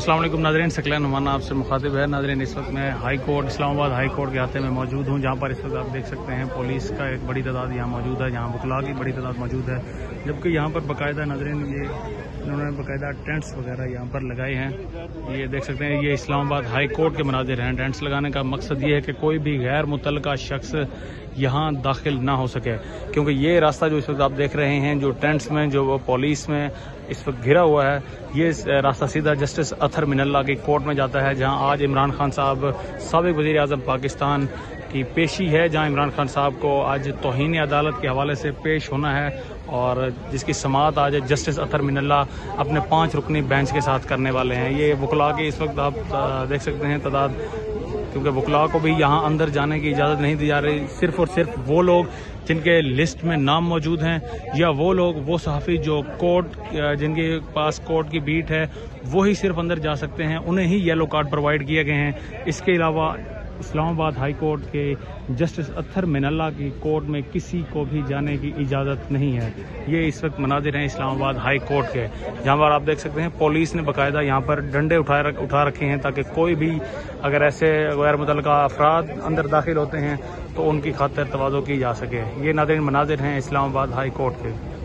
अस्सलाम वालेकुम नाज़रीन, सकलैन नुमाना आपसे मुखातिब है। नाज़रीन, इस वक्त मैं high court Islamabad high court के अहाते में मौजूद हूँ, जहाँ पर इस वक्त आप देख सकते हैं पुलिस का एक बड़ी तादाद यहाँ मौजूद है, यहाँ वकला की बड़ी तादाद मौजूद है। जबकि यहाँ पर बाकायदा नाज़रीन इन्होंने बाकायदा टेंट्स वगैरह यहाँ पर लगाए हैं। ये देख सकते हैं, ये इस्लामाबाद हाई कोर्ट के मनाजिर हैं। टेंट्स लगाने का मकसद ये है कि कोई भी गैर मुतल्लका शख्स यहाँ दाखिल ना हो सके, क्योंकि ये रास्ता जो इस वक्त आप देख रहे हैं, जो टेंट्स में जो पुलिस में इस वक्त घिरा हुआ है, ये रास्ता सीधा जस्टिस अतर मिनल्ला की कोर्ट में जाता है, जहां आज इमरान खान साहब साबिक वज़ीर आज़म पाकिस्तान की पेशी है, जहां इमरान खान साहब को आज तौहीन अदालत के हवाले से पेश होना है और जिसकी समाअत आज जस्टिस अतर मिनल्ला अपने 5 रुकनी बेंच के साथ करने वाले हैं। ये वकला की इस वक्त आप देख सकते हैं तादाद, क्योंकि वकला को भी यहाँ अंदर जाने की इजाज़त नहीं दी जा रही। सिर्फ और सिर्फ वो लोग जिनके लिस्ट में नाम मौजूद हैं, या वो लोग, वो सहाफ़ी जो कोर्ट, जिनके पास कोर्ट की बीट है, वो ही सिर्फ अंदर जा सकते हैं, उन्हें ही येलो कार्ड प्रोवाइड किए गए हैं। इसके अलावा इस्लामाबाद हाई कोर्ट के जस्टिस अतर मिनल्ला की कोर्ट में किसी को भी जाने की इजाज़त नहीं है। ये इस वक्त मनाजिर हैं इस्लामाबाद हाई कोर्ट के, जहाँ पर आप देख सकते हैं पुलिस ने बाकायदा यहाँ पर डंडे उठा रखे हैं, ताकि कोई भी अगर ऐसे गैर मुतल्लका अफराद अंदर दाखिल होते हैं तो उनकी खातिर तवाज़ो की जा सके। ये नाज़रीन मनाजिर हैं इस्लामाबाद हाई कोर्ट के।